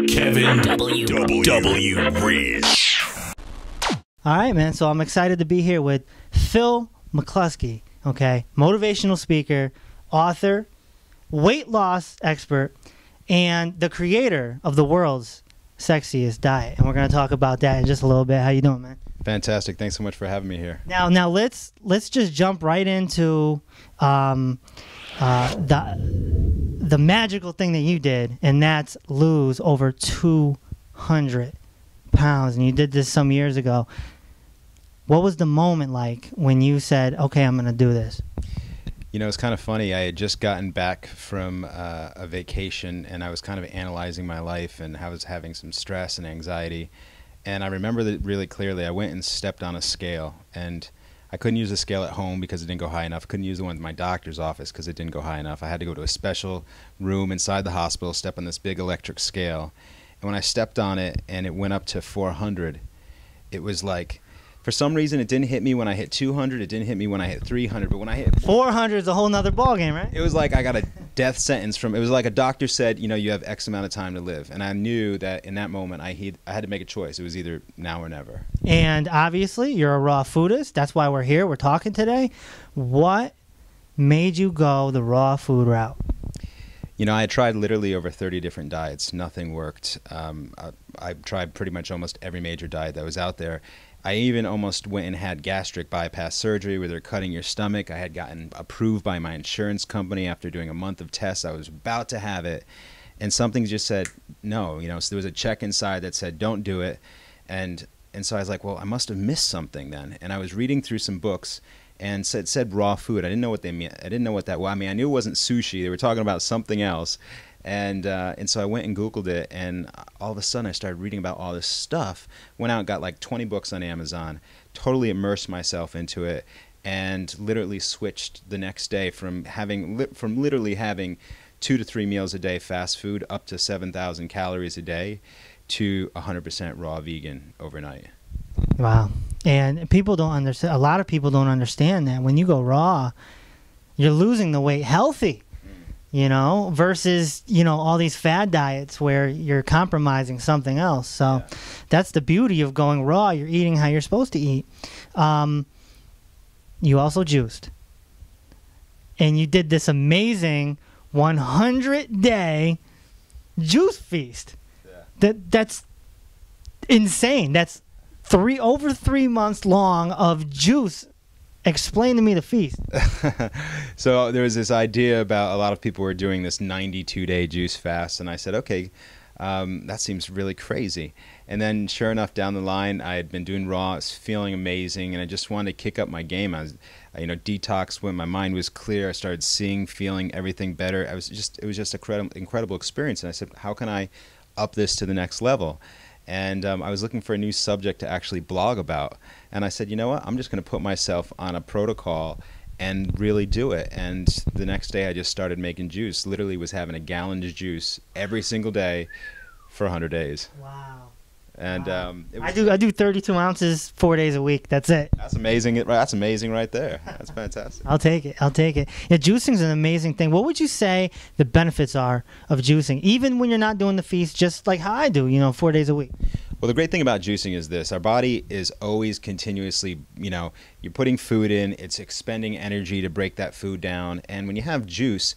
Kevin W. Reese. All right, man. So I'm excited to be here with Phil McCluskey, okay? Motivational speaker, author, weight loss expert, and the creator of the world's sexiest diet. And we're going to talk about that in just a little bit. How you doing, man? Fantastic. Thanks so much for having me here. Now let's just jump right into the magical thing that you did, and that's lose over 200 pounds. And you did this some years ago. What was the moment like when you said, okay, I'm going to do this? You know, it's kind of funny. I had just gotten back from a vacation, and I was kind of analyzing my life, and I was having some stress and anxiety. And I remember that really clearly. I went and stepped on a scale, and I couldn't use the scale at home because it didn't go high enough. Couldn't use the one in my doctor's office because it didn't go high enough. I had to go to a special room inside the hospital, step on this big electric scale. And when I stepped on it and it went up to 400, it was like, for some reason, it didn't hit me when I hit 200. It didn't hit me when I hit 300. But when I hit 400 is a whole nother ballgame, right? It was like I got a death sentence from. It was like a doctor said, you know, you have X amount of time to live, and I knew that in that moment I had to make a choice. It was either now or never. And obviously, you're a raw foodist. That's why we're here. We're talking today. What made you go the raw food route? You know, I had tried literally over 30 different diets. Nothing worked. I tried pretty much almost every major diet that was out there. I even almost went and had gastric bypass surgery where they're cutting your stomach. I had gotten approved by my insurance company after doing a month of tests. I was about to have it, and something just said no. You know, so there was a check inside that said don't do it, and so I was like, well, I must have missed something then. And I was reading through some books, and it said raw food. I didn't know what they meant. I didn't know what that was. I mean, I knew it wasn't sushi. They were talking about something else. And so I went and Googled it, and all of a sudden I started reading about all this stuff. Went out and got like 20 books on Amazon, totally immersed myself into it, and literally switched the next day from literally having 2 to 3 meals a day fast food up to 7,000 calories a day to 100% raw vegan overnight. Wow. And people don't understand. A lot of people don't understand that when you go raw, you're losing the weight healthy. You know, versus, you know, all these fad diets where you're compromising something else. So that's the beauty of going raw. You're eating how you're supposed to eat. You also juiced. And you did this amazing 100-day juice feast. Yeah. That's insane. That's over 3 months long of juice. Explain to me the feast. So there was this idea about a lot of people were doing this 92-day juice fast, and I said, okay, that seems really crazy. And then sure enough, down the line, I had been doing raw, I was feeling amazing, and I just wanted to kick up my game. I was, you know, detoxed when my mind was clear. I started seeing, feeling everything better. It was just an incredible experience, and I said, how can I up this to the next level? And I was looking for a new subject to actually blog about. And I said, you know what, I'm just going to put myself on a protocol and really do it. And the next day I just started making juice. Literally was having a gallon of juice every single day for 100 days. Wow. And wow. I do 32 ounces 4 days a week. That's it. That's amazing. That's amazing right there. That's fantastic. I'll take it. I'll take it. Yeah, juicing is an amazing thing. What would you say the benefits are of juicing, even when you're not doing the feast, just like how I do, you know, 4 days a week? Well, the great thing about juicing is this. Our body is always continuously, you know, you're putting food in, it's expending energy to break that food down. And when you have juice,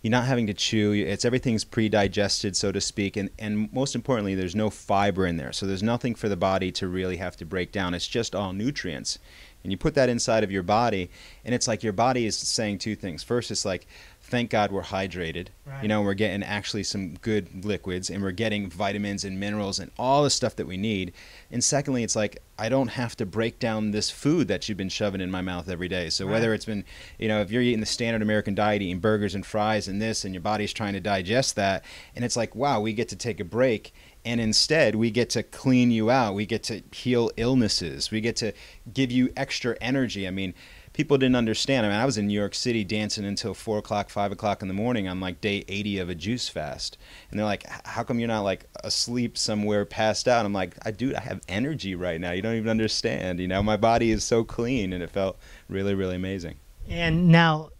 you're not having to chew. Everything's pre-digested, so to speak. And most importantly, there's no fiber in there. So there's nothing for the body to really have to break down. It's just all nutrients. And you put that inside of your body, and it's like your body is saying two things. First, it's like, thank God we're hydrated. Right. You know, we're getting actually some good liquids, and we're getting vitamins and minerals and all the stuff that we need. And secondly, it's like, I don't have to break down this food that you've been shoving in my mouth every day. So right. Whether it's been, you know, if you're eating the standard American diet, eating burgers and fries and this, and your body's trying to digest that, and it's like, wow, we get to take a break. And instead, we get to clean you out. We get to heal illnesses. We get to give you extra energy. I mean, people didn't understand. I mean, I was in New York City dancing until 4 o'clock, 5 o'clock in the morning on like day 80 of a juice fast. And they're like, how come you're not like asleep somewhere passed out? I'm like, dude, I have energy right now. You don't even understand. You know, my body is so clean, and it felt really, really amazing. And now,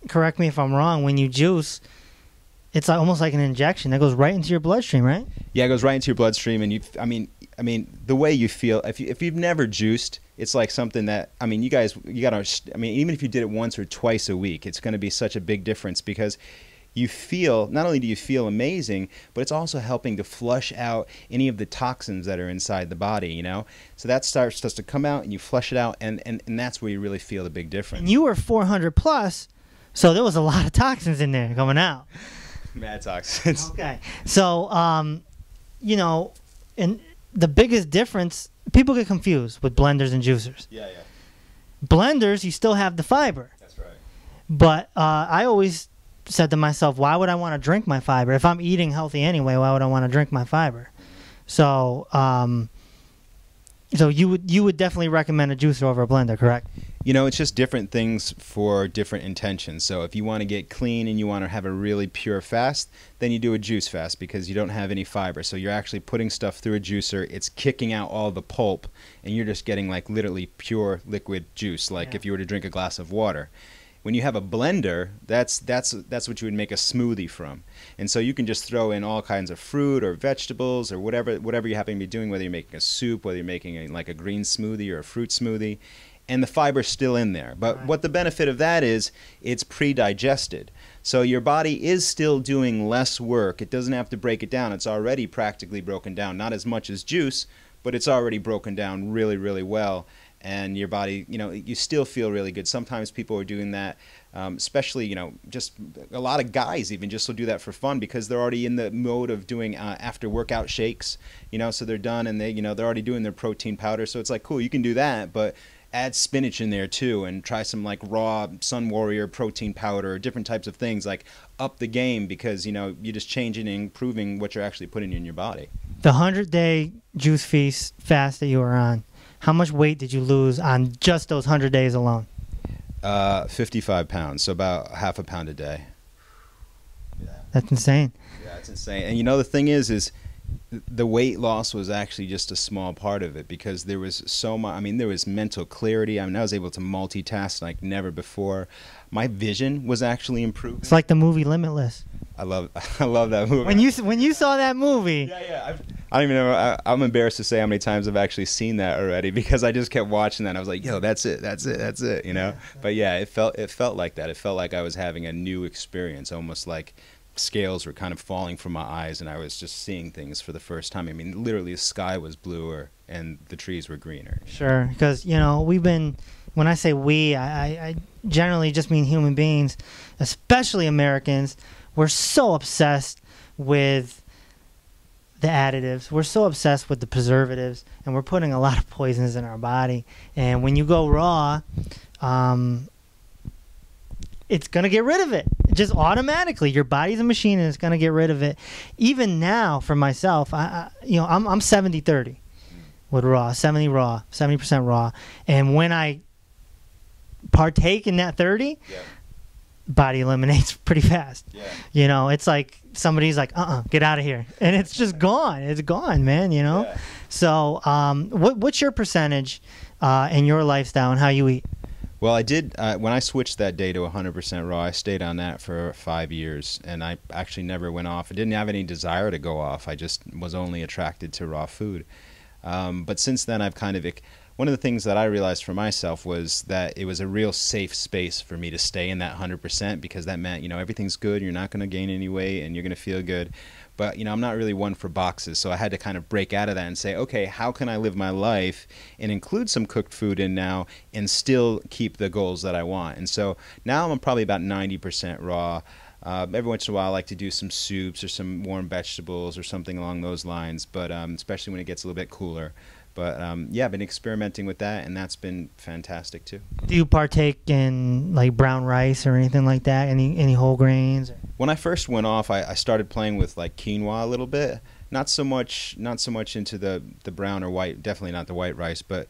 correct me if I'm wrong, when you juice, it's like almost like an injection that goes right into your bloodstream, right? Yeah, it goes right into your bloodstream, and I mean, the way you feel, if you've never juiced, it's like something that, I mean, you gotta, I mean, even if you did it once or twice a week, it's going to be such a big difference, because you feel, not only do you feel amazing, but it's also helping to flush out any of the toxins that are inside the body, you know? So that starts to come out, and you flush it out, and that's where you really feel the big difference. And you were 400 plus, so there was a lot of toxins in there coming out. Mad toxins. Okay. So, you know, and the biggest difference, people get confused with blenders and juicers. Yeah. Blenders, you still have the fiber. That's right. But I always said to myself, why would I want to drink my fiber? If I'm eating healthy anyway, why would I want to drink my fiber? So, so you would definitely recommend a juicer over a blender, correct? You know, it's just different things for different intentions. So if you want to get clean and you want to have a really pure fast, then you do a juice fast, because you don't have any fiber. So you're actually putting stuff through a juicer. It's kicking out all the pulp, and you're just getting like literally pure liquid juice, like if you were to drink a glass of water. When you have a blender, that's what you would make a smoothie from. And so you can just throw in all kinds of fruit or vegetables or whatever you happen to be doing, whether you're making a soup, whether you're making like a green smoothie or a fruit smoothie, and the fiber's still in there. But what the benefit of that is, it's pre-digested. So your body is still doing less work. It doesn't have to break it down. It's already practically broken down. Not as much as juice, but it's already broken down really, really well. And your body, you know, you still feel really good. Sometimes people are doing that, especially, you know, just a lot of guys even just will do that for fun, because they're already in the mode of doing after workout shakes, you know, so they're done, and they, you know, they're already doing their protein powder. So it's like, cool, you can do that, but add spinach in there too, and try some like raw Sun Warrior protein powder, or different types of things, like up the game, because, you know, you're just changing and improving what you're actually putting in your body. The 100-day juice feast fast that you were on, how much weight did you lose on just those 100 days alone? 55 pounds, so about half a pound a day. Yeah. That's insane. Yeah, it's insane. And you know, the thing is the weight loss was actually just a small part of it, because there was so much, I mean, there was mental clarity. I mean, I was able to multitask like never before. My vision was actually improved. It's like the movie Limitless. I love that movie. When you saw that movie. Yeah. I don't even know. I'm embarrassed to say how many times I've actually seen that already, because I just kept watching that. And I was like, yo, that's it, you know? But yeah, it felt like that. It felt like I was having a new experience, almost like scales were kind of falling from my eyes, and I was just seeing things for the first time. I mean, literally the sky was bluer and the trees were greener. Sure, because, you know, when I say we, I generally just mean human beings, especially Americans. We're so obsessed with the additives. We're so obsessed with the preservatives, and we're putting a lot of poisons in our body. And when you go raw, it's going to get rid of it. Just automatically. Your body's a machine, and it's going to get rid of it. Even now, for myself, I'm 70-30 with raw, 70% raw. And when I partake in that 30, body eliminates pretty fast. Yeah. You know, it's like somebody's like, get out of here. And it's just gone. It's gone, man, you know? Yeah. So what's your percentage in your lifestyle and how you eat? Well, I did, when I switched that day to 100% raw, I stayed on that for 5 years, and I actually never went off. I didn't have any desire to go off. I just was only attracted to raw food. But since then, I've kind of, one of the things that I realized for myself was that it was a real safe space for me to stay in that 100%, because that meant, you know, everything's good, you're not going to gain any weight, and you're going to feel good. But, you know, I'm not really one for boxes, so I had to kind of break out of that and say, okay, how can I live my life and include some cooked food in now and still keep the goals that I want? And so now I'm probably about 90% raw. Every once in a while, I like to do some soups or some warm vegetables or something along those lines, but especially when it gets a little bit cooler. But yeah, I've been experimenting with that, and that's been fantastic too. Do you partake in like brown rice or anything like that? Any whole grains? When I first went off, I started playing with like quinoa a little bit. Not so much into the brown or white, definitely not the white rice, but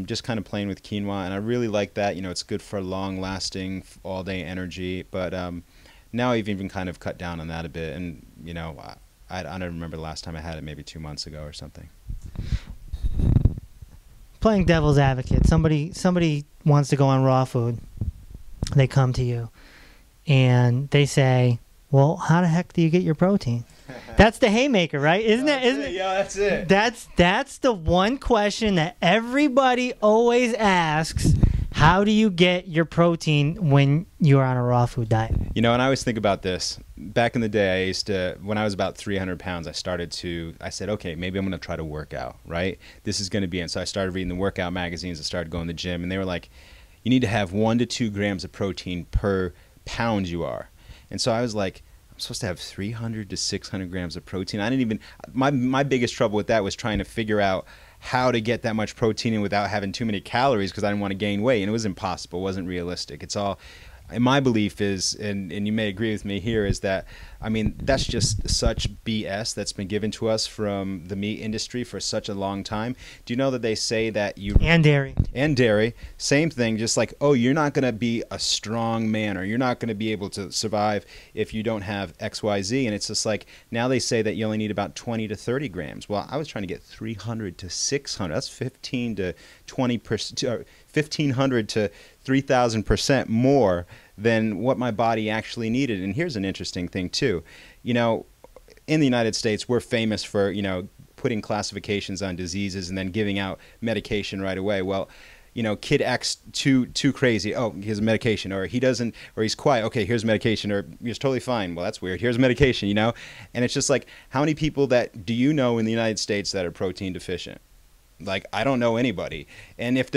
just kind of playing with quinoa, and I really like that. You know, it's good for long-lasting, all-day energy. But now I've even kind of cut down on that a bit, and you know, I don't remember the last time I had it, maybe 2 months ago or something. Playing devil's advocate, somebody wants to go on raw food. They come to you and they say, Well, how the heck do you get your protein? That's the haymaker, right? Isn't it? Yeah, that's it. That's the one question that everybody always asks. How do you get your protein when you're on a raw food diet? You know, and I always think about this. Back in the day, I used to, when I was about 300 pounds, I said, okay, maybe I'm going to try to work out, right? This is going to be, and so I started reading the workout magazines. I started going to the gym, and they were like, you need to have 1 to 2 grams of protein per pound you are. And so I was like, I'm supposed to have 300 to 600 grams of protein. I didn't even, my biggest trouble with that was trying to figure out how to get that much protein in without having too many calories, because I didn't want to gain weight, and it was impossible. It wasn't realistic. It's all, and my belief is, and you may agree with me here, is that, I mean, that's just such BS that's been given to us from the meat industry for such a long time. Do you know that they say that you... And dairy. And dairy. Same thing, just like, oh, you're not going to be a strong man, or you're not going to be able to survive if you don't have XYZ. And it's just like, now they say that you only need about 20 to 30 grams. Well, I was trying to get 300 to 600. That's 15 to 20%, 1,500 to 3,000% more than what my body actually needed. And here's an interesting thing too. You know, in the United States, we're famous for, you know, putting classifications on diseases and then giving out medication right away. Well, you know, kid X too crazy. Oh, here's a medication. Or he doesn't, or he's quiet. Okay, here's medication. Or he's totally fine. Well, that's weird. Here's medication, you know? And it's just like, how many people that do you know in the United States that are protein deficient? Like, I don't know anybody. And if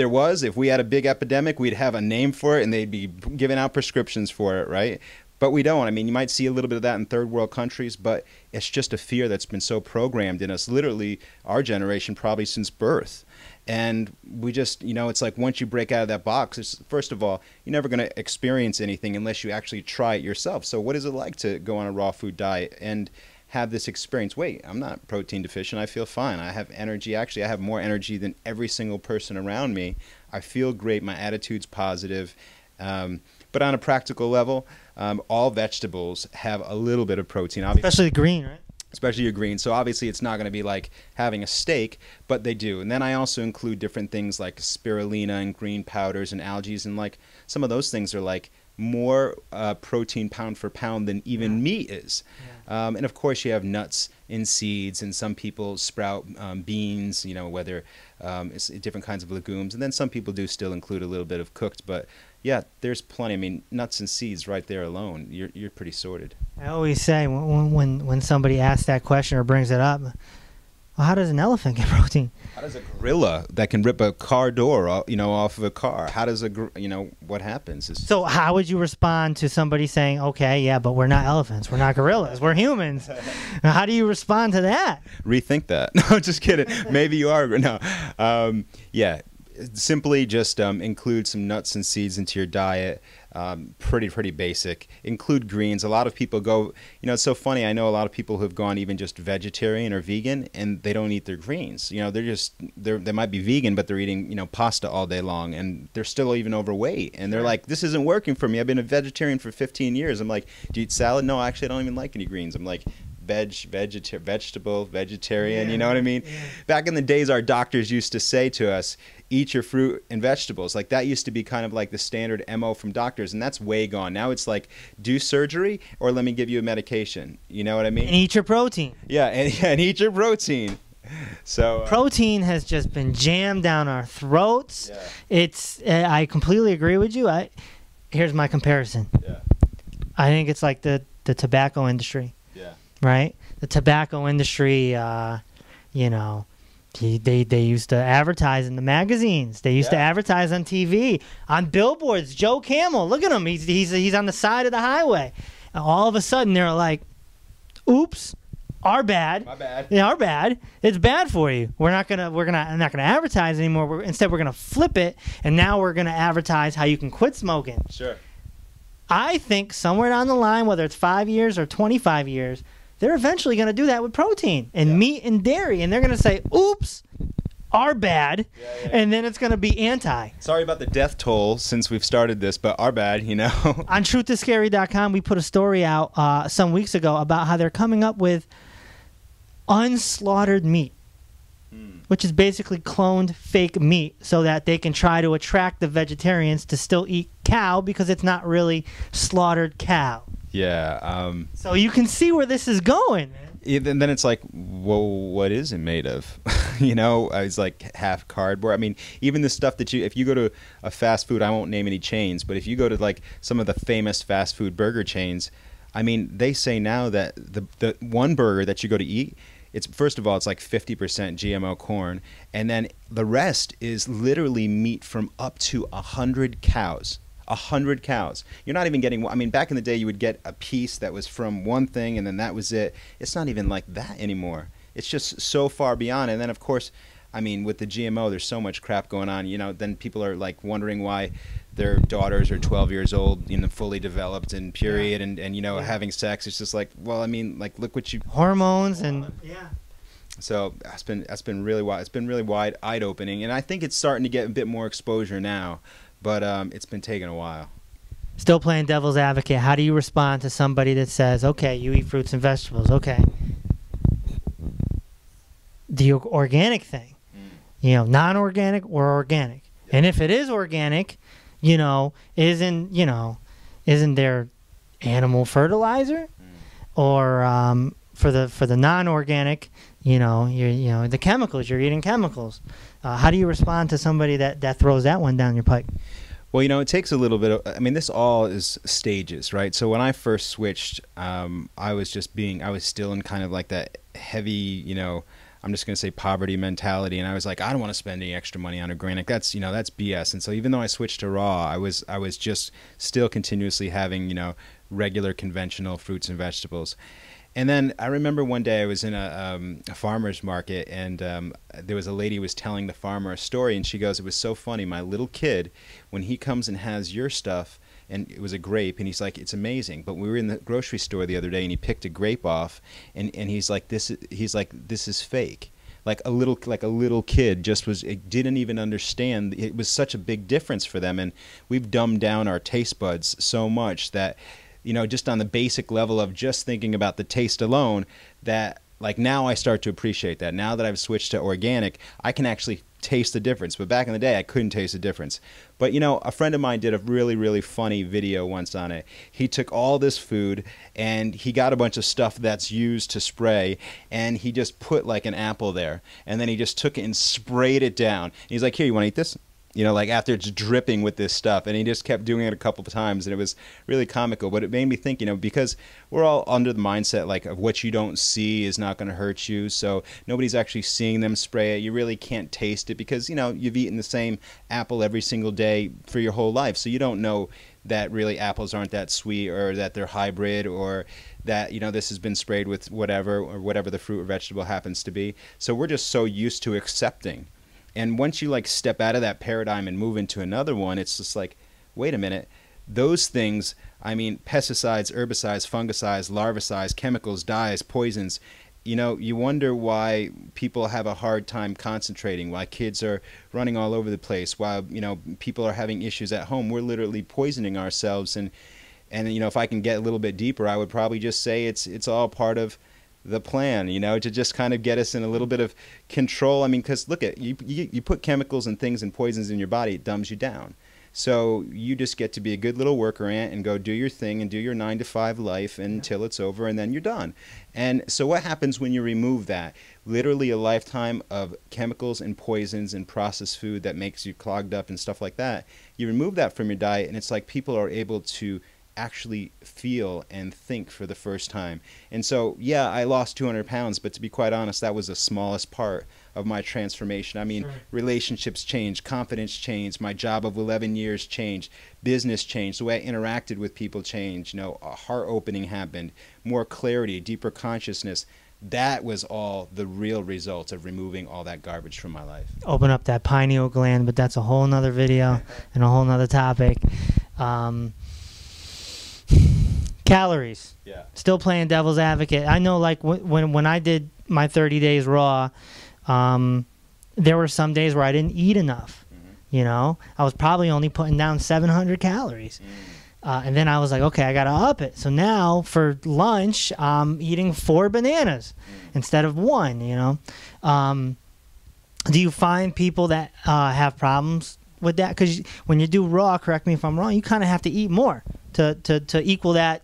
we had a big epidemic, we'd have a name for it and they'd be giving out prescriptions for it, right? But we don't. I mean, you might see a little bit of that in third world countries, but it's just a fear that's been so programmed in us, literally our generation, probably since birth. And we just, you know, it's like once you break out of that box, it's, first of all, you're never going to experience anything unless you actually try it yourself. So what is it like to go on a raw food diet and have this experience? Wait, I'm not protein deficient. I feel fine. I have energy. Actually, I have more energy than every single person around me. I feel great. My attitude's positive. But on a practical level, all vegetables have a little bit of protein. Obviously, Especially the green, right? Especially your green. So obviously it's not going to be like having a steak, but they do. And then I also include different things like spirulina and green powders and algae. And like some of those things are like more protein pound for pound than even meat is. Yeah. And of course you have nuts and seeds, and some people sprout beans, you know, whether it's different kinds of legumes. And then some people do still include a little bit of cooked, but yeah, there's plenty. I mean, nuts and seeds right there alone, you're pretty sorted. I always say when somebody asks that question or brings it up, well, how does an elephant get protein? How does a gorilla that can rip a car door, you know, off of a car? How does what happens? So how would you respond to somebody saying, okay, yeah, but we're not elephants, we're not gorillas, we're humans? Now, how do you respond to that? Rethink that. No, just kidding. Maybe you are. No. Yeah. Simply just include some nuts and seeds into your diet. Pretty basic. Include greens. A lot of people go, you know, it's so funny. I know a lot of people who have gone even just vegetarian or vegan, and they don't eat their greens. You know, they might be vegan, but they're eating, you know, pasta all day long, and they're still even overweight. And they're like, this isn't working for me. I've been a vegetarian for 15 years. I'm like, do you eat salad? No, actually, I don't even like any greens. I'm like, vegetable, vegetarian, you know what I mean? Yeah. Back in the days, our doctors used to say to us, eat your fruit and vegetables. Like that used to be kind of like the standard MO from doctors, and that's way gone. Now it's like, do surgery or let me give you a medication. You know what I mean? And eat your protein. Yeah, and eat your protein. So protein has just been jammed down our throats. Yeah. I completely agree with you. Here's my comparison. Yeah. I think it's like the tobacco industry. Yeah. Right? The tobacco industry, you know, they used to advertise in the magazines. They used to advertise on TV, on billboards. Joe Camel, look at him. He's on the side of the highway. And all of a sudden, they're like, "Oops, our bad. My bad. Yeah, our bad. It's bad for you. I'm not gonna advertise anymore. Instead, we're gonna flip it, and now we're gonna advertise how you can quit smoking." Sure. I think somewhere down the line, whether it's 5 years or 25 years, they're eventually going to do that with protein and meat and dairy. And they're going to say, oops, our bad. Yeah. And then it's going to be anti. Sorry about the death toll since we've started this, but our bad, you know. On truthiscary.com, we put a story out some weeks ago about how they're coming up with unslaughtered meat, which is basically cloned fake meat, so that they can try to attract the vegetarians to still eat cow because it's not really slaughtered cow. Yeah. So you can see where this is going, man. And then it's like, well, what is it made of? You know, it's like half cardboard. I mean, even the stuff that if you go to a fast food, I won't name any chains, but if you go to like some of the famous fast food burger chains, I mean, they say now that the one burger that you go to eat, it's first of all, it's like 50% GMO corn, and then the rest is literally meat from up to 100 cows. 100 cows. You're not even getting, I mean, back in the day, you would get a piece that was from one thing, and then that was it. It's not even like that anymore. It's just so far beyond. And then, of course, I mean, with the GMO, there's so much crap going on. You know, then people are like wondering why their daughters are 12 years old, you know, fully developed in period, and you know, having sex. It's just like, well, I mean, like, look what you hormones and So that's been really wide. It's been really wide, eye-opening, and I think it's starting to get a bit more exposure now. But it's been taking a while. Still playing devil's advocate. How do you respond to somebody that says, okay, you eat fruits and vegetables, okay. The organic thing, you know, non-organic or organic. Yeah. And if it is organic, you know, isn't there animal fertilizer? Or for the non-organic, you know, the chemicals, you're eating chemicals. How do you respond to somebody that throws that one down your pike? Well, you know, it takes a little bit of, I mean, this all is stages, right? So when I first switched, I was still in kind of like that heavy, you know, I'm just going to say poverty mentality. And I was like, I don't want to spend any extra money on organic. That's, you know, that's BS. And so even though I switched to raw, I was just still continuously having, you know, regular conventional fruits and vegetables. And then I remember one day I was in a farmer's market, and there was a lady who was telling the farmer a story, and she goes, it was so funny, my little kid, when he comes and has your stuff, and it was a grape, and he's like, it's amazing. But we were in the grocery store the other day, and he picked a grape off, and he's like, this is fake. Like a little kid didn't even understand. It was such a big difference for them, and we've dumbed down our taste buds so much that, you know, just on the basic level of just thinking about the taste alone, that like now I start to appreciate that. Now that I've switched to organic, I can actually taste the difference. But back in the day, I couldn't taste the difference. But, you know, a friend of mine did a really, really funny video once on it. He took all this food and he got a bunch of stuff that's used to spray, and he just put like an apple there. And then he just took it and sprayed it down. And he's like, here, you want to eat this? You know, like after it's dripping with this stuff. And he just kept doing it a couple of times, and it was really comical. But it made me think, you know, because we're all under the mindset like of what you don't see is not going to hurt you. So nobody's actually seeing them spray it. You really can't taste it because, you know, you've eaten the same apple every single day for your whole life. So you don't know that really apples aren't that sweet, or that they're hybrid, or that, you know, this has been sprayed with whatever, or whatever the fruit or vegetable happens to be. So we're just so used to accepting. And once you like step out of that paradigm and move into another one, it's just like, wait a minute, those things, I mean, pesticides, herbicides, fungicides, larvicides, chemicals, dyes, poisons, you know, you wonder why people have a hard time concentrating, why kids are running all over the place, why, you know, people are having issues at home. We're literally poisoning ourselves. And you know, if I can get a little bit deeper, I would probably just say it's all part of the plan, you know, to just kind of get us in a little bit of control. I mean, because look at you put chemicals and things and poisons in your body, it dumbs you down. So you just get to be a good little worker ant and go do your thing and do your 9-to-5 life until it's over, and then you're done. And so what happens when you remove that? Literally a lifetime of chemicals and poisons and processed food that makes you clogged up and stuff like that. You remove that from your diet, and it's like people are able to actually feel and think for the first time. And so, yeah, I lost 200 pounds, but to be quite honest, that was the smallest part of my transformation. I mean, sure. Relationships changed, confidence changed, my job of 11 years changed, business changed, the way I interacted with people changed, you know, a heart opening happened, more clarity, deeper consciousness. That was all the real results of removing all that garbage from my life. Open up that pineal gland, but that's a whole nother video and a whole nother topic. Calories. Yeah. Still playing devil's advocate. I know, like when I did my 30 days raw, there were some days where I didn't eat enough. Mm-hmm. You know, I was probably only putting down 700 calories. And then I was like, okay, I got to up it. So now for lunch, I'm eating 4 bananas instead of 1, you know. Do you find people that have problems with that? Because when you do raw, correct me if I'm wrong, you kind of have to eat more to equal that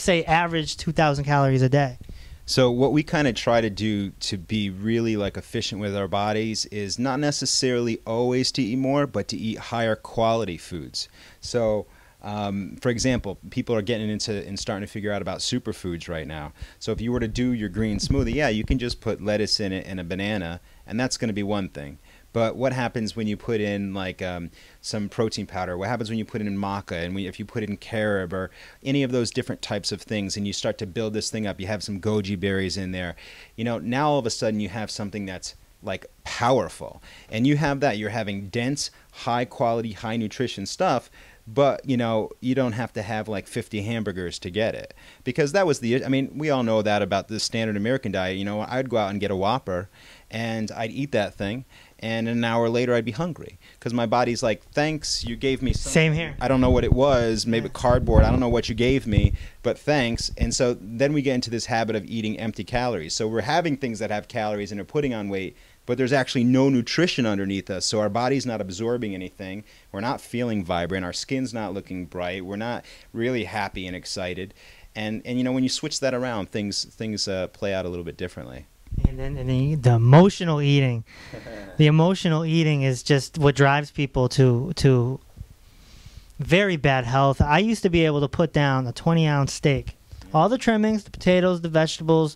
say average 2,000 calories a day. So what we kind of try to do to be really like efficient with our bodies is not necessarily always to eat more, but to eat higher quality foods. So for example, people are getting into and starting to figure out about superfoods right now. So if you were to do your green smoothie, yeah, you can just put lettuce in it and a banana, and that's going to be one thing. But what happens when you put in like some protein powder? What happens when you put in maca, and if you put in carob or any of those different types of things, and you start to build this thing up? You have some goji berries in there. You know, now all of a sudden you have something that's like powerful, and you have that. You're having dense, high quality, high nutrition stuff. But, you know, you don't have to have like 50 hamburgers to get it, because that was I mean, we all know that about the standard American diet. You know, I'd go out and get a Whopper and I'd eat that thing, and an hour later I'd be hungry because my body's like, thanks, you gave me something. Same here. I don't know what it was, maybe cardboard. I don't know what you gave me, but thanks. And so then we get into this habit of eating empty calories. So we're having things that have calories and are putting on weight, but there's actually no nutrition underneath us. So our body's not absorbing anything. We're not feeling vibrant. Our skin's not looking bright. We're not really happy and excited. And you know, when you switch that around, things play out a little bit differently. And then the emotional eating. The emotional eating is just what drives people to very bad health. I used to be able to put down a 20-ounce steak. All the trimmings, the potatoes, the vegetables,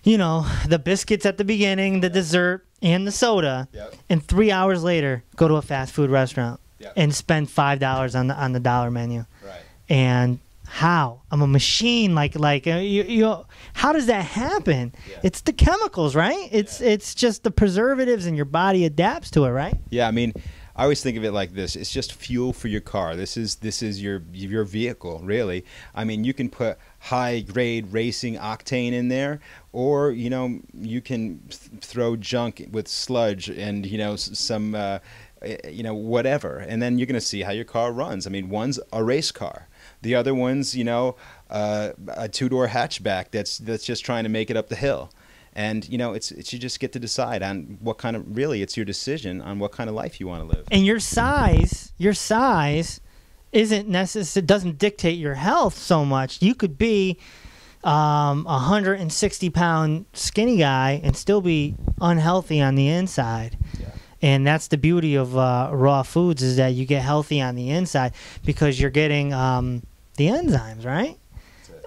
you know, the biscuits at the beginning, the dessert, and the soda, and 3 hours later, go to a fast food restaurant and spend $5 on the dollar menu. Right. And how? I'm a machine. Like you how does that happen? Yeah. It's the chemicals, right? It's just the preservatives, and your body adapts to it, right? Yeah, I mean, I always think of it like this. It's just fuel for your car. This is your vehicle, really. I mean, you can put high-grade racing octane in there, or, you know, you can throw junk with sludge and, you know, some, you know, whatever. And then you're going to see how your car runs. I mean, one's a race car. The other one's, you know, a two-door hatchback that's just trying to make it up the hill. And, you know, it's you just get to decide on what kind of, really, it's your decision on what kind of life you want to live. And your size isn't necessary, doesn't dictate your health so much. You could be a 160-pound skinny guy and still be unhealthy on the inside. Yeah. And that's the beauty of raw foods, is that you get healthy on the inside because you're getting the enzymes, right?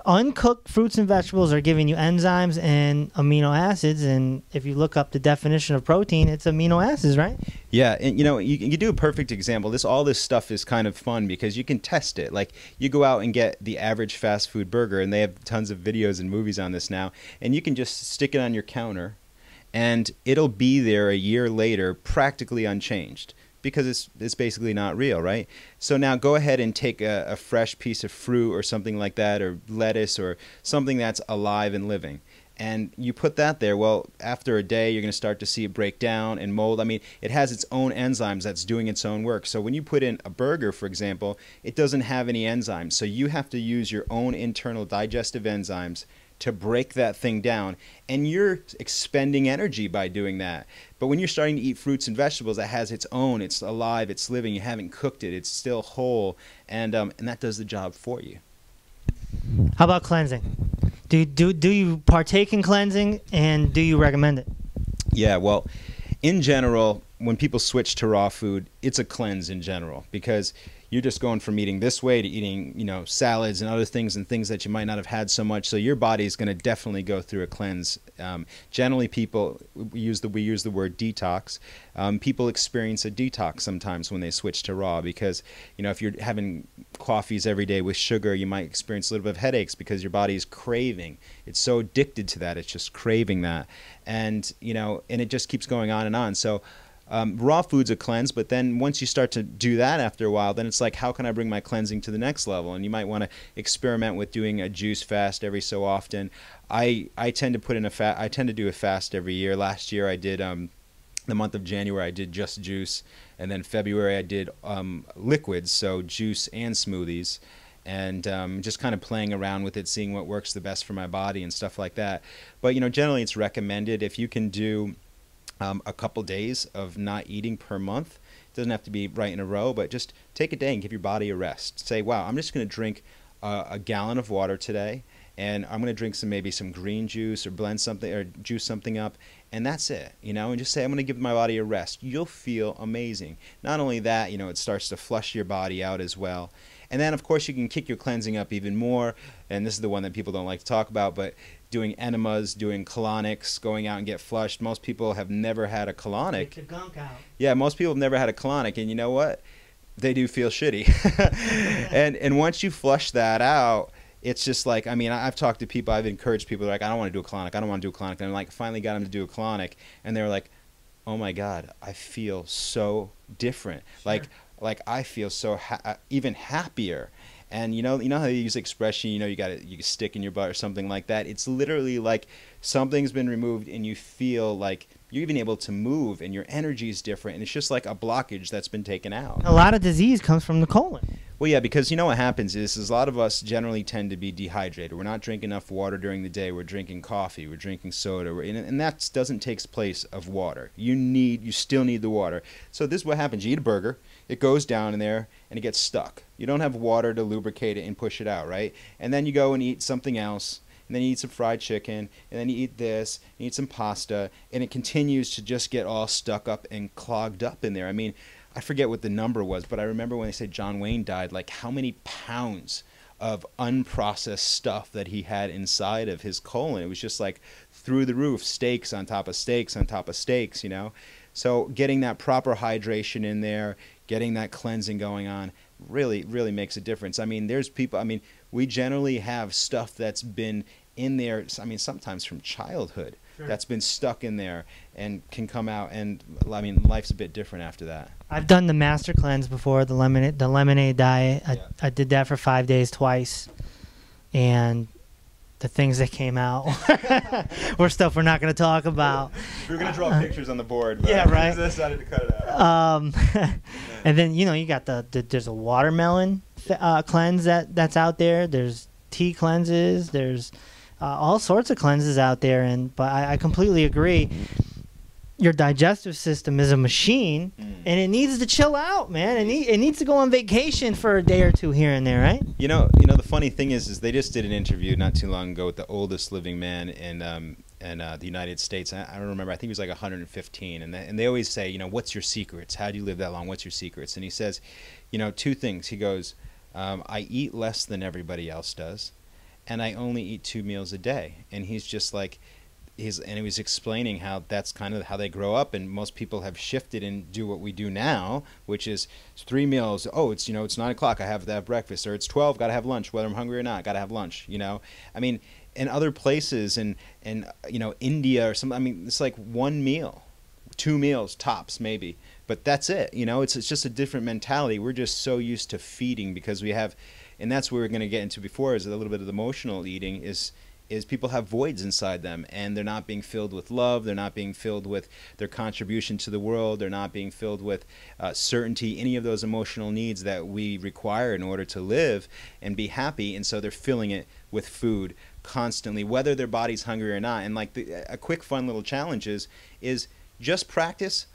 Uncooked fruits and vegetables are giving you enzymes and amino acids, and if you look up the definition of protein, it's amino acids, right? Yeah, and you know, you do a perfect example. All this stuff is kind of fun because you can test it. Like, you go out and get the average fast food burger, and they have tons of videos and movies on this now, and you can just stick it on your counter, and it'll be there a year later practically unchanged, because it's basically not real, right? So now go ahead and take a fresh piece of fruit or something like that, or lettuce or something that's alive and living, and you put that there. Well, after a day, you're going to start to see it break down and mold. I mean, it has its own enzymes that's doing its own work. So when you put in a burger, for example, it doesn't have any enzymes. So you have to use your own internal digestive enzymes to break that thing down, and you're expending energy by doing that. But when you're starting to eat fruits and vegetables, that has its own, it's alive, it's living, you haven't cooked it, it's still whole, and that does the job for you. How about cleansing? Do you partake in cleansing, and do you recommend it? Yeah, well, in general, when people switch to raw food, it's a cleanse in general, because you're just going from eating this way to eating, you know, salads and other things and things that you might not have had so much. So your body is going to definitely go through a cleanse. Generally, people we use the word detox. People experience a detox sometimes when they switch to raw, because, you know, if you're having coffees every day with sugar, you might experience a little bit of headaches because your body is craving. It's so addicted to that, it's just craving that, and you know, and it just keeps going on and on. So raw food's a cleanse, but then once you start to do that after a while, then it's like, how can I bring my cleansing to the next level? And you might want to experiment with doing a juice fast every so often. I tend to put in I tend to do a fast every year. Last year I did the month of January I did just juice, and then February I did liquids, so juice and smoothies, and just kind of playing around with it, seeing what works the best for my body and stuff like that. But you know, generally it's recommended if you can do a couple days of not eating per month. It doesn't have to be right in a row, but just take a day and give your body a rest. Say, wow, I'm just going to drink a gallon of water today, and I'm going to drink maybe some green juice or blend something or juice something up, and that's it, you know, and just say, I'm going to give my body a rest. You'll feel amazing. Not only that, you know, it starts to flush your body out as well. And then, of course, you can kick your cleansing up even more, and this is the one that people don't like to talk about, but doing enemas, doing colonics, going out and get flushed. Most people have never had a colonic. Get the gunk out. Yeah, most people have never had a colonic, and you know what? They do feel shitty. and once you flush that out, it's just like, I mean, I've talked to people, I've encouraged people, they're like, I don't want to do a colonic, I don't want to do a colonic. And I'm like, finally got them to do a colonic, and they were like, oh my God, I feel so different. Sure. Like I feel so even happier. And you know how they use the expression, you know, you stick in your butt or something like that. It's literally like something's been removed and you feel like you're even able to move and your energy is different. And it's just like a blockage that's been taken out. A lot of disease comes from the colon. Well, yeah, because you know what happens is a lot of us generally tend to be dehydrated. We're not drinking enough water during the day. We're drinking coffee. We're drinking soda. And that doesn't take place of water. You still need the water. So this is what happens. You eat a burger. It goes down in there and it gets stuck. You don't have water to lubricate it and push it out, right? And then you go and eat something else. And then you eat some fried chicken. And then you eat this. You eat some pasta. And it continues to just get all stuck up and clogged up in there. I mean, I forget what the number was, but I remember when they said John Wayne died, like how many pounds of unprocessed stuff that he had inside of his colon. It was just like through the roof, steaks on top of steaks on top of steaks, you know. So getting that proper hydration in there, getting that cleansing going on really, really makes a difference. I mean, there's people, I mean, we generally have stuff that's been in there, I mean, sometimes from childhood. Sure. That's been stuck in there and can come out, and I mean, life's a bit different after that. I've done the master cleanse before, the lemonade diet. I did that for 5 days twice, and the things that came out were stuff we're not going to talk about. We were going to draw pictures on the board, but yeah, right. I decided to cut it out. And then, you know, you got there's a watermelon cleanse that's out there. There's tea cleanses. There's all sorts of cleanses out there, but I completely agree. Your digestive system is a machine, and it needs to chill out, man. It needs to go on vacation for a day or two here and there, right? You know, the funny thing is they just did an interview not too long ago with the oldest living man in the United States. I don't remember. I think he was like 115, and they always say, you know, what's your secrets? How do you live that long? What's your secrets? And he says, you know, two things. He goes, I eat less than everybody else does, and I only eat 2 meals a day. And he's just like, and he was explaining how that's kind of how they grow up, and most people have shifted and do what we do now, which is 3 meals. Oh, it's, you know, it's 9 o'clock, I have to have breakfast, or it's 12, got to have lunch, whether I'm hungry or not, got to have lunch. You know, I mean, in other places, and you know, India or something, I mean, it's like 1 meal, 2 meals tops maybe, but that's it. You know, it's just a different mentality. We're just so used to feeding because we have, and that's what we're going to get into before, is a little bit of the emotional eating is people have voids inside them, and they're not being filled with love. They're not being filled with their contribution to the world. They're not being filled with certainty, any of those emotional needs that we require in order to live and be happy. And so they're filling it with food constantly, whether their body's hungry or not. And like a quick fun little challenge is just practice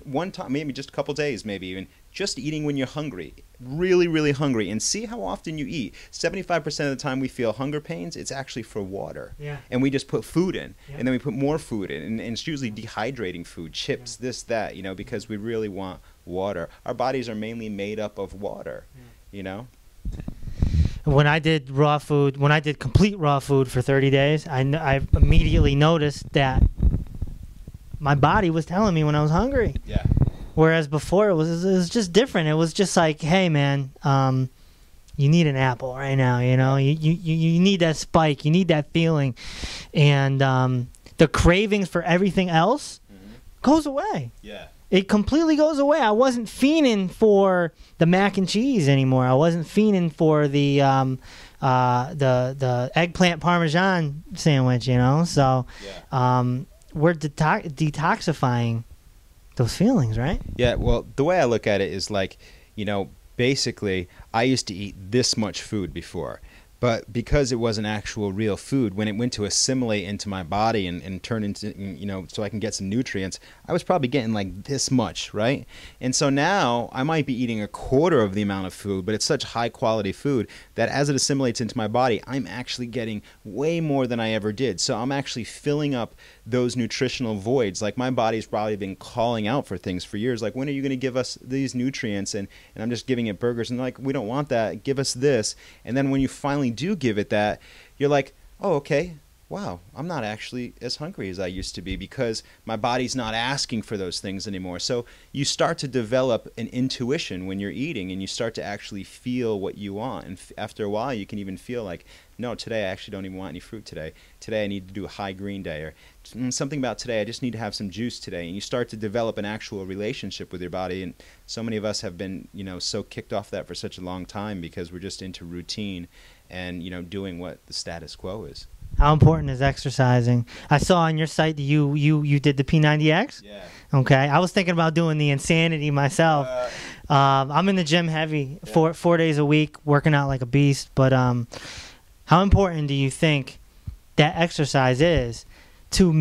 one time, maybe just a couple days, maybe even just eating when you're hungry, really, really hungry, and see how often you eat. 75% of the time we feel hunger pains, it's actually for water. Yeah. And we just put food in, yeah. and then we put more food in, and it's usually dehydrating food, chips, yeah. This, that, you know, because we really want water. Our bodies are mainly made up of water, yeah. You know? When I did complete raw food for 30 days, I immediately noticed that my body was telling me when I was hungry. Yeah. Whereas before it was just different. It was just like, hey man, you need an apple right now. You know, you need that spike. You need that feeling, and the cravings for everything else goes away. Yeah. It completely goes away. I wasn't fiending for the mac and cheese anymore. I wasn't fiending for the eggplant parmesan sandwich. You know, so we're detoxifying those feelings, right? Yeah, well, the way I look at it is like, you know, basically I used to eat this much food before. But because it wasn't actual real food, when it went to assimilate into my body and turn into, so I can get some nutrients, I was probably getting like this much, right? And so now I might be eating a quarter of the amount of food, but it's such high quality food that as it assimilates into my body, I'm actually getting way more than I ever did. So I'm actually filling up those nutritional voids. Like my body's probably been calling out for things for years. Like, when are you going to give us these nutrients? And I'm just giving it burgers. And like, we don't want that. Give us this. And then when you finally do give it that, you're like, oh, okay, wow, I'm not actually as hungry as I used to be because my body's not asking for those things anymore. So you start to develop an intuition when you're eating, and you start to actually feel what you want. And after a while, you can even feel like, no, today I actually don't even want any fruit today. Today I need to do a high green day, or something about today I just need to have some juice today. And you start to develop an actual relationship with your body. And so many of us have been, so kicked off that for such a long time because we're just into routine and, doing what the status quo is. How important is exercising? I saw on your site that you did the P90X. Yeah. Okay. I was thinking about doing the Insanity myself. I'm in the gym heavy, Yeah. 4 days a week, working out like a beast. But how important do you think that exercise is to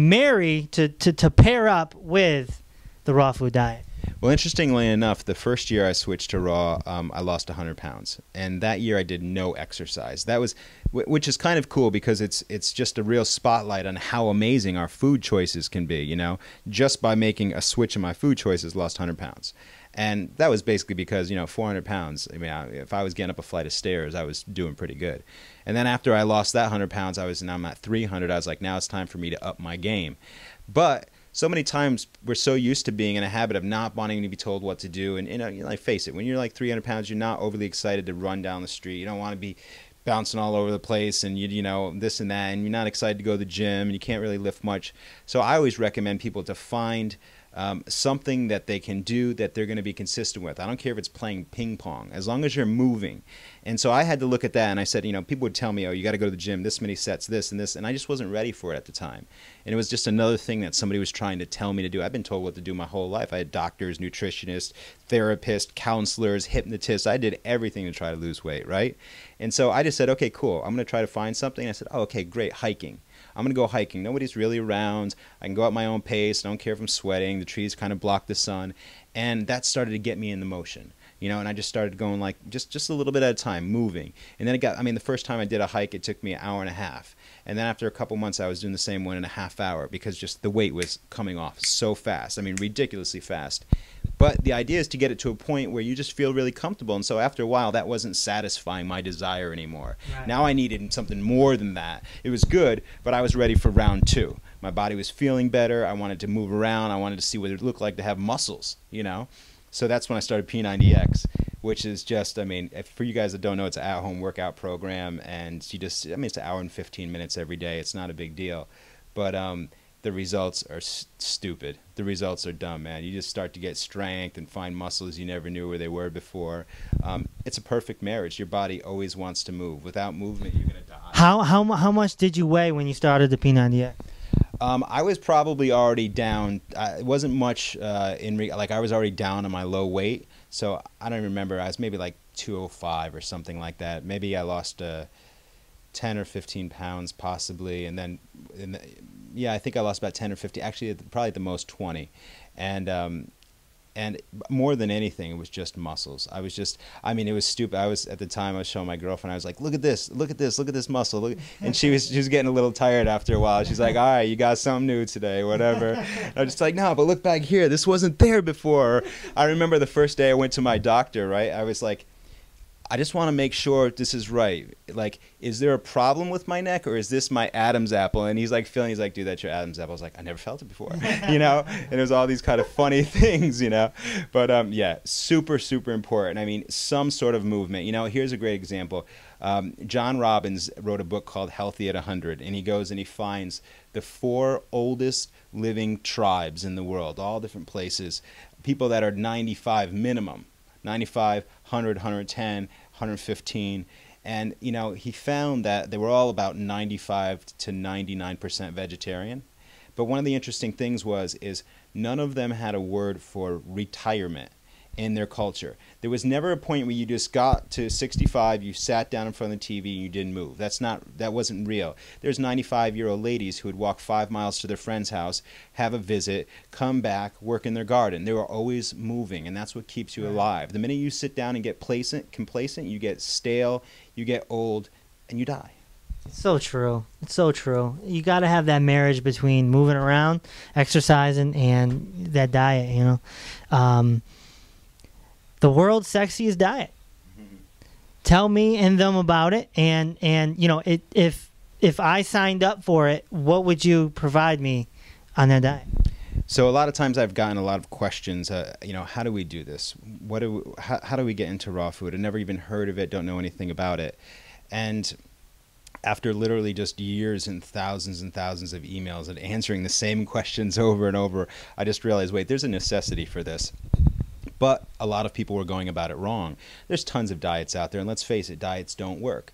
pair up with the raw food diet? Well, interestingly enough, the first year I switched to raw, I lost 100 pounds. And that year I did no exercise. That was, which is kind of cool because it's just a real spotlight on how amazing our food choices can be, Just by making a switch in my food choices, lost 100 pounds. And that was basically because, 400 pounds, if I was getting up a flight of stairs, I was doing pretty good. And then after I lost that 100 pounds, now I'm at 300. I was like, now it's time for me to up my game. But so many times we're so used to being in a habit of not wanting to be told what to do. And, like, face it, when you're like 300 pounds, you're not overly excited to run down the street. You don't want to be bouncing all over the place and, this and that. And you're not excited to go to the gym and you can't really lift much. So I always recommend people to find something that they can do that they're going to be consistent with. I don't care if it's playing ping pong, as long as you're moving. And so I had to look at that, and I said, people would tell me, oh, you got to go to the gym, this many sets, this and this, and I just wasn't ready for it at the time. And it was just another thing that somebody was trying to tell me to do. I've been told what to do my whole life. I had doctors, nutritionists, therapists, counselors, hypnotists. I did everything to try to lose weight, right? And so I just said, okay, cool. I'm going to try to find something. And I said, oh, okay, great, hiking. I'm going to go hiking. Nobody's really around. I can go at my own pace. I don't care if I'm sweating. The trees kind of block the sun. And that started to get me in the motion. And I just started going like just a little bit at a time, moving. And then the first time I did a hike, it took me an hour and a half. And then after a couple months, I was doing the same 1.5 hours because just the weight was coming off so fast. Ridiculously fast. But the idea is to get it to a point where you just feel really comfortable. And so after a while, that wasn't satisfying my desire anymore. Right. Now I needed something more than that. It was good, but I was ready for round 2. My body was feeling better. I wanted to move around. I wanted to see what it looked like to have muscles, So that's when I started P90X, which is just, for you guys that don't know, it's an at-home workout program. And it's an hour and 15 minutes every day. It's not a big deal. But the results are stupid. The results are dumb, man. You just start to get strength and find muscles you never knew where they were before. It's a perfect marriage. Your body always wants to move. Without movement, you're going to die. How much did you weigh when you started the P90X? I was probably already down. It wasn't much I was already down on my low weight. So I don't remember. I was maybe like 205 or something like that. Maybe I lost 10 or 15 pounds possibly. And then, I think I lost about 10 or 15. Actually, probably at the most 20. And more than anything, it was just muscles. It was stupid. I was, at the time, I was showing my girlfriend, I was like, look at this muscle. And she was getting a little tired after a while. She's like, all right, you got something new today, whatever. And I was just like, no, but look back here. This wasn't there before. I remember the first day I went to my doctor, right? I was like, I just want to make sure this is right. Like, is there a problem with my neck or is this my Adam's apple? And he's like, dude, that's your Adam's apple. I was like, I never felt it before, And it was all these kind of funny things, But super, super important. Some sort of movement. Here's a great example. John Robbins wrote a book called Healthy at 100, and he goes and he finds the 4 oldest living tribes in the world, all different places, people that are 95 minimum. 95, 100, 110, 115. And, he found that they were all about 95 to 99% vegetarian. But one of the interesting things is none of them had a word for retirement. in their culture. There was never a point where you just got to 65, you sat down in front of the TV and you didn't move. That wasn't real. There's 95-year-old ladies who would walk 5 miles to their friend's house, have a visit, come back, work in their garden. They were always moving, and that's what keeps you alive. The minute you sit down and get complacent, you get stale, you get old, and you die. It's so true. It's so true. You got to have that marriage between moving around, exercising, and that diet, you know. The world's sexiest diet. Tell me and them about it, and you know, if I signed up for it, what would you provide me on that diet? So a lot of times I've gotten a lot of questions. You know, how do we do this? How do we get into raw food? I've never even heard of it. Don't know anything about it. And after literally just years and thousands of emails and answering the same questions over and over, I just realized, wait, there's a necessity for this. But a lot of people were going about it wrong. There's tons of diets out there, and let's face it, diets don't work.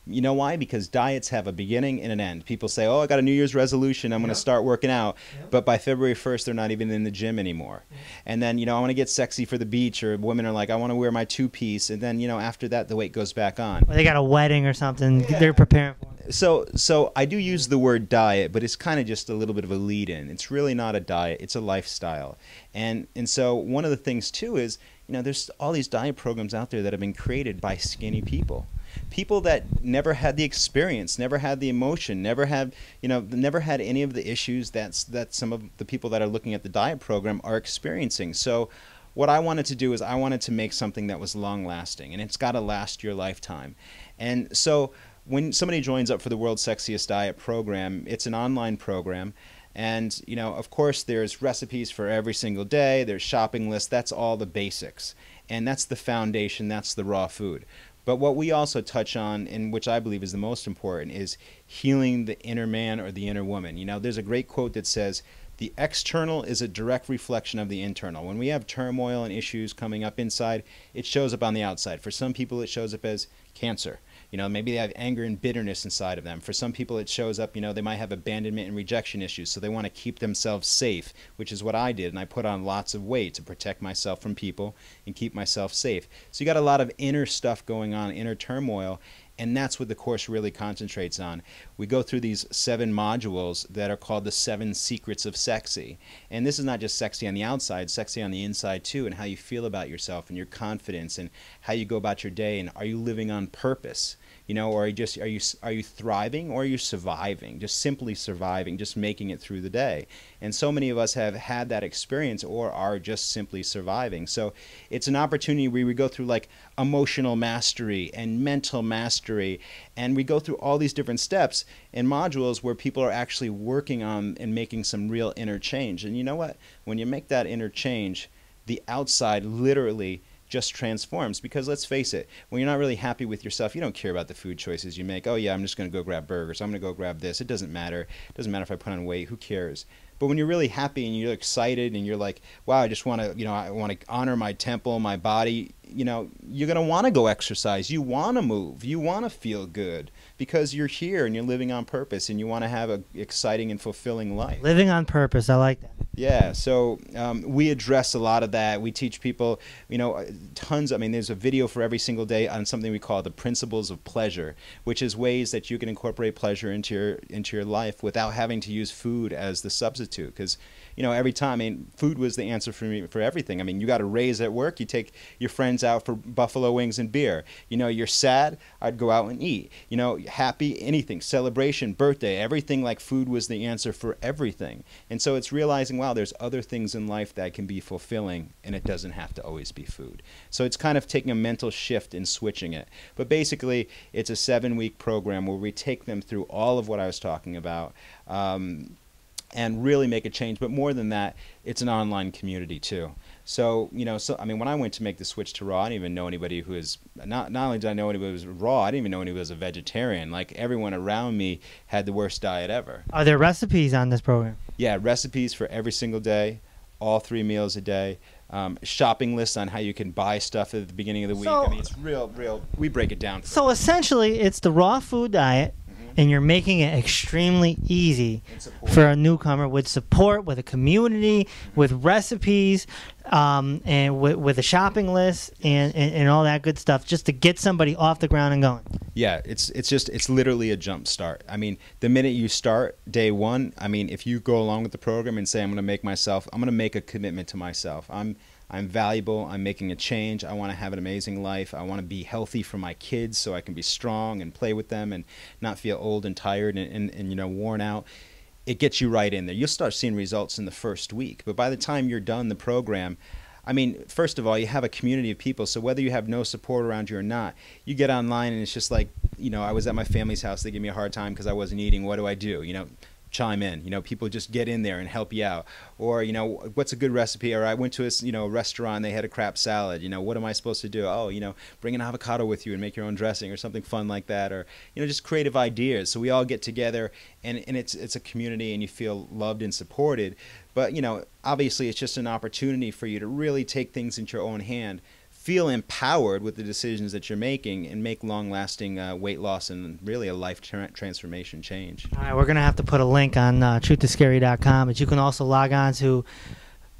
You know why? Because diets have a beginning and an end. People say, oh, I got a New Year's resolution, I'm going to start working out. But by February 1st, they're not even in the gym anymore. And then, you know, I want to get sexy for the beach, or women are like, I want to wear my two-piece. And then, you know, after that, the weight goes back on. Well, they got a wedding or something they're preparing for. So I do use the word diet, but it's kind of just a little bit of a lead-in. It's really not a diet. It's a lifestyle. And so one of the things, too, is, you know, there's all these diet programs out there that have been created by skinny people. People that never had the experience, never had the emotion, never had any of the issues that some of the people that are looking at the diet program are experiencing. So what I wanted to do is I wanted to make something that was long-lasting, and it's got to last your lifetime. And so when somebody joins up for the World's Sexiest Diet program, it's an online program. And, you know, of course, there's recipes for every single day. There's shopping lists. That's all the basics. And that's the foundation. That's the raw food. But what we also touch on, and which I believe is the most important, is healing the inner man or the inner woman. You know, there's a great quote that says, the external is a direct reflection of the internal. When we have turmoil and issues coming up inside, it shows up on the outside. For some people, it shows up as cancer. You know, maybe they have anger and bitterness inside of them. For some people, it shows up, you know, they might have abandonment and rejection issues, so they want to keep themselves safe, which is what I did, and I put on lots of weight to protect myself from people and keep myself safe. So you got a lot of inner stuff going on, inner turmoil, and that's what the course really concentrates on. We go through these 7 modules that are called the 7 secrets of sexy. And this is not just sexy on the outside, sexy on the inside too, and how you feel about yourself and your confidence and how you go about your day, and are you living on purpose? You know, or are you thriving, or are you surviving? Just simply surviving, just making it through the day. And so many of us have had that experience, or are just simply surviving. So it's an opportunity where we go through like emotional mastery and mental mastery, and we go through all these different steps and modules where people are actually working on and making some real inner change. And you know what? When you make that inner change, the outside literally just transforms. Because let's face it, when you're not really happy with yourself, you don't care about the food choices you make. Oh yeah, I'm just going to go grab burgers. I'm going to go grab this. It doesn't matter. It doesn't matter if I put on weight. Who cares? But when you're really happy and you're excited and you're like, wow, I just want to, you know, I want to honor my temple, my body, you know, you're going to want to go exercise. You want to move. You want to feel good because you're here and you're living on purpose and you want to have an exciting and fulfilling life. Living on purpose. I like that. Yeah, so we address a lot of that. We teach people, you know, tons. I mean, there's a video for every single day on something we call the principles of pleasure, which is ways that you can incorporate pleasure into your life without having to use food as the substitute. Because, you know, every time, I mean, food was the answer for me for everything. I mean, you got a raise at work, you take your friends out for buffalo wings and beer. You know, you're sad, I'd go out and eat. You know, happy, anything, celebration, birthday, everything, like food was the answer for everything. And so it's realizing, wow, there's other things in life that can be fulfilling, and it doesn't have to always be food. So it's kind of taking a mental shift and switching it. But basically, it's a 7-week program where we take them through all of what I was talking about, and really make a change. But more than that, it's an online community too. So, you know, I mean, when I went to make the switch to raw, I didn't even know anybody who is, not only did I know anybody who was raw, I didn't even know anybody who was a vegetarian. Like, everyone around me had the worst diet ever. Are there recipes on this program? Yeah, recipes for every single day, all 3 meals a day. Shopping lists on how you can buy stuff at the beginning of the week. I mean, it's real, we break it down. So essentially, it's the raw food diet, and you're making it extremely easy for a newcomer, with support, with a community, with recipes, and with a shopping list and all that good stuff, just to get somebody off the ground and going. Yeah, it's literally a jump start. I mean, the minute you start day one, I mean, if you go along with the program and say, I'm going to make a commitment to myself. I'm valuable. I'm making a change. I want to have an amazing life. I want to be healthy for my kids so I can be strong and play with them and not feel old and tired and worn out. It gets you right in there. You'll start seeing results in the first week. But by the time you're done the program, I mean, first of all, you have a community of people. So whether you have no support around you or not, you get online and it's just like, I was at my family's house. They give me a hard time because I wasn't eating. What do? Chime in. People just get in there and help you out. Or, what's a good recipe? Or I went to a restaurant, they had a crap salad. What am I supposed to do? Oh, bring an avocado with you and make your own dressing or something fun like that. Or, just creative ideas. So we all get together and it's a community and you feel loved and supported. But, obviously it's just an opportunity for you to really take things into your own hand, feel empowered with the decisions that you're making, and make long-lasting weight loss and really a life transformation change. All right, we're going to have to put a link on truthiscary.com, but you can also log on to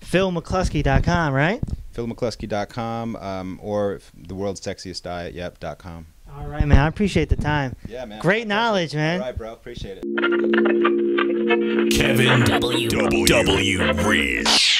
philmccluskey.com, right? philmccluskey.com or the world's sexiest diet.com. All right, man. I appreciate the time. Yeah, man. Great knowledge, man. All right, bro. Appreciate it. Kevin W. Reese.